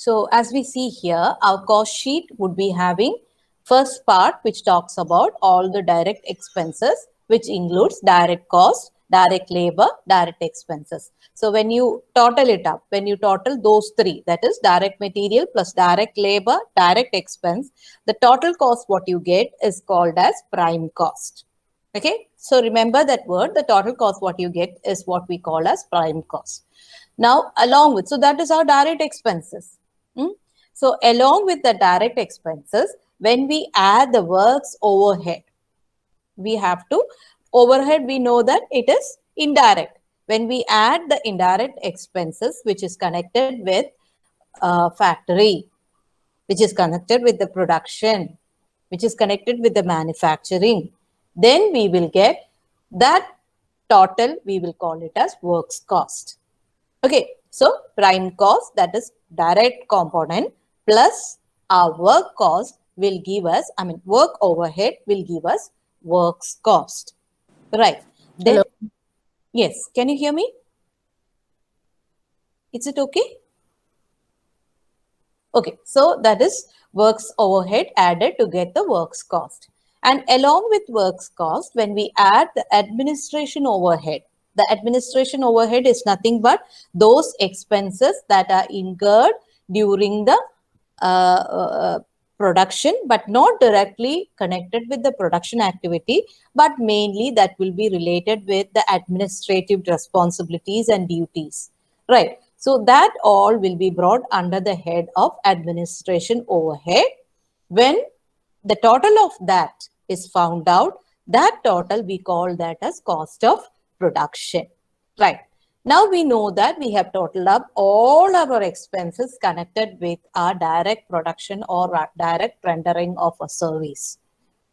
So as we see here, our cost sheet would be having first part which talks about all the direct expenses, which includes direct cost, direct labor, direct expenses. So when you total it up, when you total those three, that is direct material plus direct labor, direct expense, the total cost what you get is called as prime cost. Okay, so remember that word, the total cost what you get is what we call as prime cost. Now, along with, so that is our direct expenses. Hmm? So, along with the direct expenses, when we add the works overhead, we have to, overhead, we know that it is indirect. When we add the indirect expenses, which is connected with factory, which is connected with the production, which is connected with the manufacturing, then we will get that total, we will call it as works cost. Okay, so prime cost, that is direct component, plus our work cost will give us, work overhead will give us works cost. Right. Then, Hello. yes, can you hear me? Is it okay? Okay, so that is works overhead added to get the works cost. And along with works cost, when we add the administration overhead, the administration overhead is nothing but those expenses that are incurred during the production, but not directly connected with the production activity, but mainly that will be related with the administrative responsibilities and duties. Right. So that all will be brought under the head of administration overhead. When the total of that is found out, that total we call that as cost of production. Right. Now we know that we have totaled up all our expenses connected with our direct production or direct rendering of a service.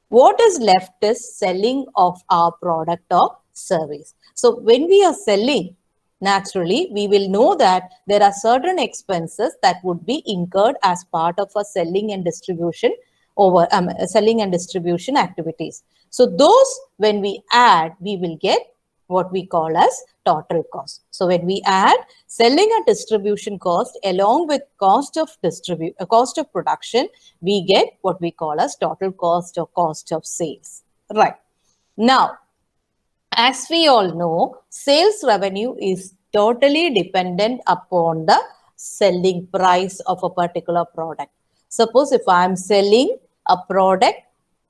What is left is selling of our product or service. So when we are selling, naturally, we will know that there are certain expenses that would be incurred as part of a selling and distribution selling and distribution activities. So those, when we add, we will get what we call as total cost. So when we add selling and distribution cost along with cost of cost of production, we get what we call as total cost or cost of sales. Right. Now, as we all know, sales revenue is totally dependent upon the selling price of a particular product. Suppose if I am selling a product,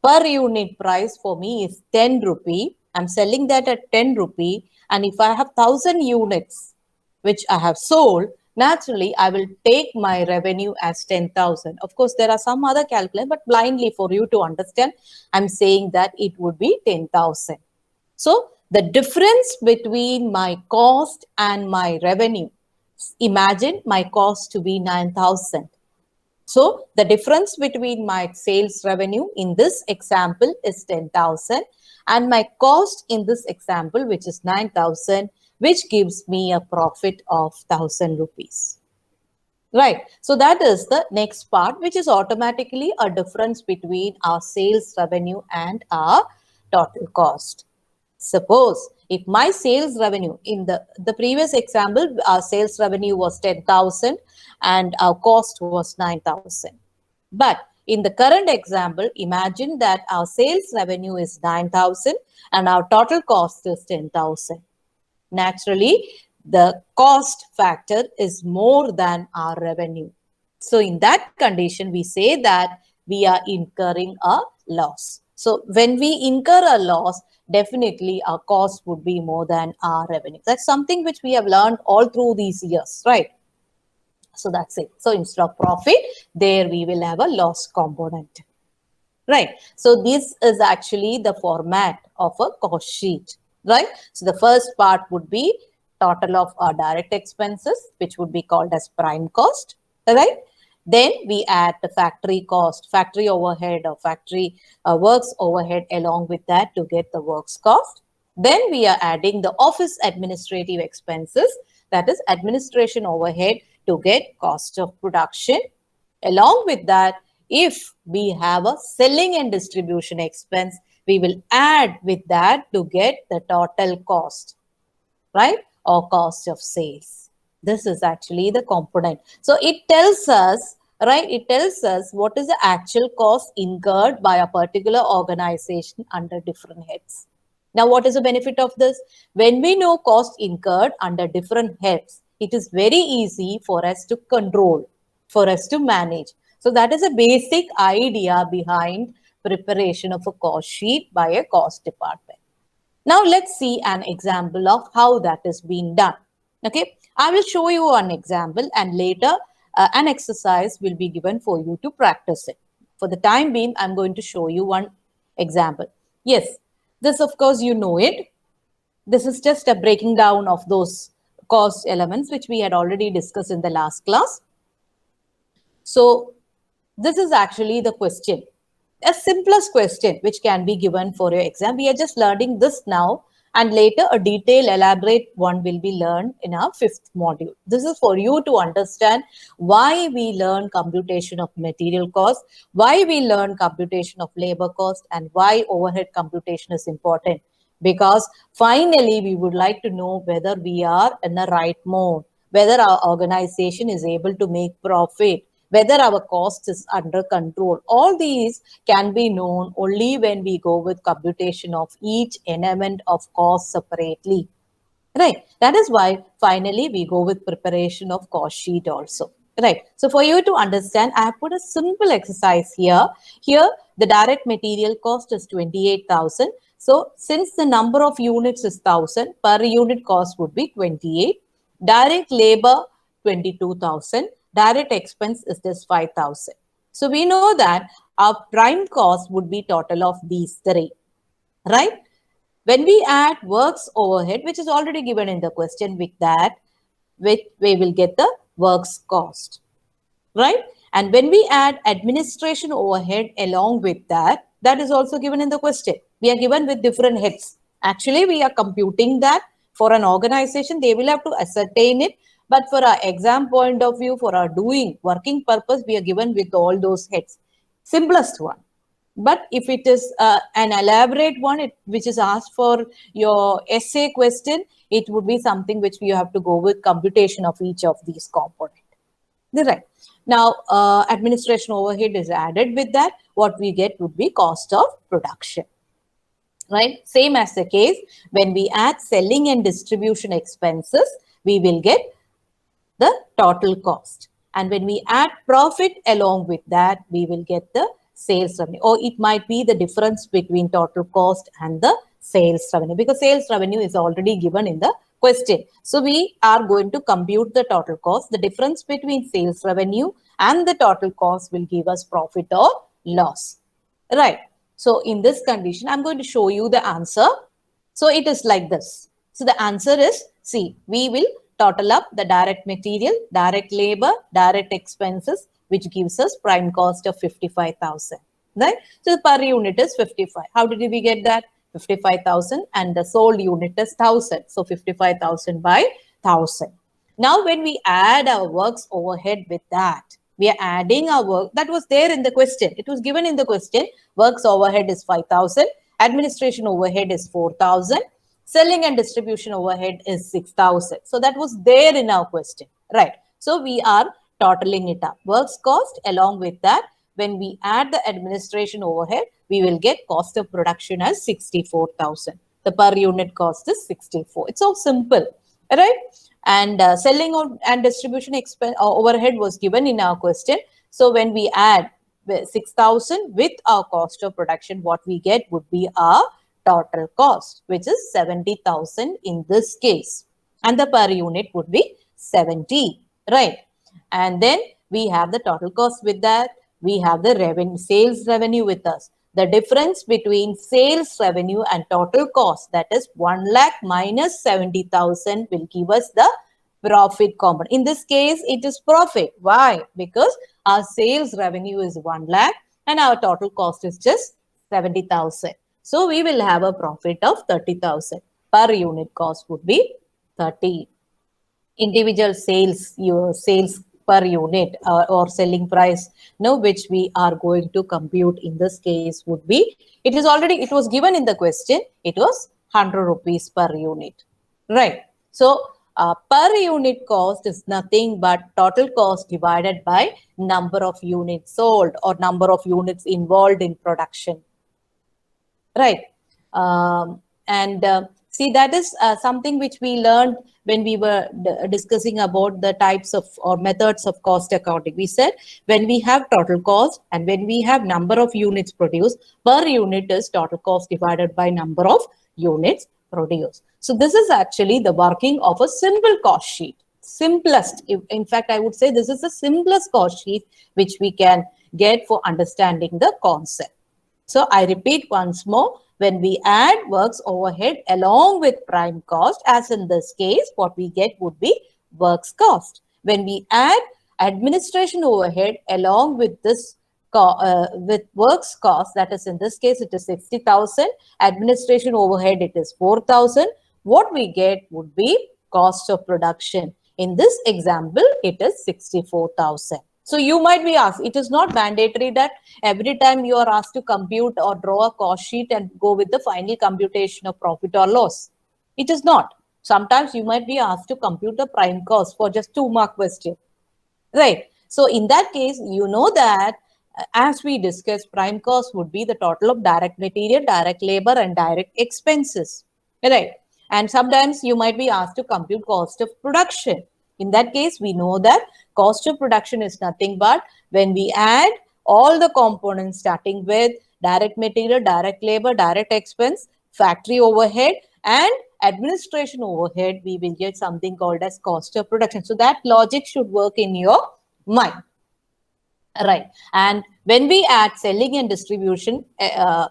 per unit price for me is 10 rupee. I'm selling that at 10 rupee. And if I have 1000 units, which I have sold, naturally I will take my revenue as 10,000. Of course, there are some other calculations, but blindly for you to understand, I'm saying that it would be 10,000. So the difference between my cost and my revenue, imagine my cost to be 9,000. So the difference between my sales revenue in this example is 10,000 and my cost in this example, which is 9,000, which gives me a profit of 1,000 rupees. Right. So that is the next part, which is automatically a difference between our sales revenue and our total cost. Suppose if my sales revenue in the previous example, our sales revenue was 10,000 and our cost was 9,000. But in the current example, imagine that our sales revenue is 9,000 and our total cost is 10,000. Naturally, the cost factor is more than our revenue. So in that condition, we say that we are incurring a loss. So when we incur a loss, definitely our cost would be more than our revenue. That's something which we have learned all through these years, right? So that's it. So instead of profit, there we will have a loss component. Right. So this is actually the format of a cost sheet, right? So the first part would be total of our direct expenses, which would be called as prime cost, right? Then we add the factory cost, factory overhead or factory works overhead along with that to get the works cost. Then we are adding the office administrative expenses, that is administration overhead to get cost of production. Along with that, if we have a selling and distribution expense, we will add with that to get the total cost, right? Or cost of sales. This is actually the component. So it tells us, right? It tells us what is the actual cost incurred by a particular organization under different heads. Now, what is the benefit of this? When we know cost incurred under different heads, it is very easy for us to control, for us to manage. So that is a basic idea behind preparation of a cost sheet by a cost department. Now let's see an example of how that is being done. Okay, I will show you an example and later an exercise will be given for you to practice it. For the time being, I'm going to show you one example. Yes, this of course you know it. This is just a breaking down of those cost elements which we had already discussed in the last class. So this is actually the question, a simplest question which can be given for your exam. We are just learning this now and later a detailed elaborate one will be learned in our 5th module. This is for you to understand why we learn computation of material cost, why we learn computation of labor cost, and why overhead computation is important. Because finally we would like to know whether we are in the right mode, whether our organization is able to make profit, whether our cost is under control. All these can be known only when we go with computation of each element of cost separately. Right. That is why finally we go with preparation of cost sheet also. Right. So for you to understand, I have put a simple exercise here. Here, the direct material cost is 28,000. So since the number of units is 1,000, per unit cost would be 28. Direct labor, 22,000. Direct expense is just 5,000. So we know that our prime cost would be total of these three, right? When we add works overhead, which is already given in the question, with that, we will get the works cost, right? And when we add administration overhead along with that, that is also given in the question. We are given with different heads. Actually, we are computing that for an organization. They will have to ascertain it. But for our exam point of view, for our working purpose, we are given with all those heads. Simplest one. But if it is an elaborate one, which is asked for your essay question, it would be something which we have to go with computation of each of these components. Right. Now, administration overhead is added with that. What we get would be cost of production. Right. Same as the case when we add selling and distribution expenses, we will get the total cost. And when we add profit along with that, we will get the sales revenue, or it might be the difference between total cost and the sales revenue, because sales revenue is already given in the question. So we are going to compute the total cost. The difference between sales revenue and the total cost will give us profit or loss, right? So in this condition, I'm going to show you the answer. So it is like this. So the answer is, see, we will total up the direct material, direct labor, direct expenses, which gives us prime cost of 55,000, right? So the per unit is 55. How did we get that? 55,000 and the sold unit is 1,000. So 55,000 by 1,000. Now when we add our works overhead with that, we are adding our work that was there in the question. It was given in the question. Works overhead is 5,000. Administration overhead is 4,000. Selling and distribution overhead is 6,000. So that was there in our question, right? So we are totaling it up. Works cost along with that. When we add the administration overhead, we will get cost of production as 64,000. The per unit cost is 64. It's so simple, right? And selling and distribution expense overhead was given in our question. So when we add 6,000 with our cost of production, what we get would be our total cost, which is 70,000 in this case. And the per unit would be 70, right? And then we have the total cost with that. We have the revenue, sales revenue with us. The difference between sales revenue and total cost, that is 1 lakh minus 70,000, will give us the profit component. In this case, it is profit. Why? Because our sales revenue is 1 lakh and our total cost is just 70,000. So we will have a profit of 30,000. Per unit cost would be 30. Individual sales, your sales per unit or selling price, which we are going to compute in this case would be, it was given in the question, it was 100 rupees per unit, right? So per unit cost is nothing but total cost divided by number of units sold or number of units involved in production. Right. See, that is something which we learned when we were discussing about the types of or methods of cost accounting. We said when we have total cost and when we have number of units produced, per unit is total cost divided by number of units produced. So this is actually the working of a simple cost sheet. Simplest, in fact, I would say this is the simplest cost sheet which we can get for understanding the concept. So I repeat once more, when we add works overhead along with prime cost, as in this case, what we get would be works cost. When we add administration overhead along with this with works cost, that is in this case, it is 60,000, administration overhead, it is 4,000, what we get would be cost of production. In this example, it is 64,000. So you might be asked, it is not mandatory that every time you are asked to compute or draw a cost sheet and go with the final computation of profit or loss. It is not. Sometimes you might be asked to compute the prime cost for just 2-mark question. Right. So in that case, you know that as we discussed, prime cost would be the total of direct material, direct labor, and direct expenses. Right. And sometimes you might be asked to compute cost of production. In that case, we know that cost of production is nothing but when we add all the components starting with direct material, direct labor, direct expense, factory overhead, and administration overhead, we will get something called as cost of production. So that logic should work in your mind. Right. And when we add selling and distribution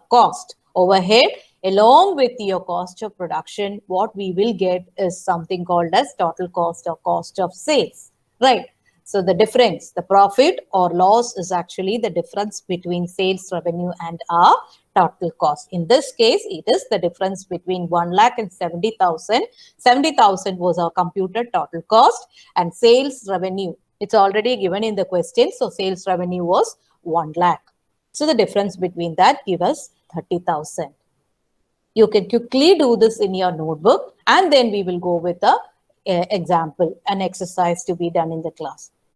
cost overhead along with your cost of production, what we will get is something called as total cost or cost of sales. Right. So the difference, the profit or loss is actually the difference between sales revenue and our total cost. In this case, it is the difference between 1 lakh and 70,000. 70,000 was our computed total cost and sales revenue. It's already given in the question. So sales revenue was 1 lakh. So the difference between that gives us 30,000. You can quickly do this in your notebook and then we will go with a example, an exercise to be done in the class.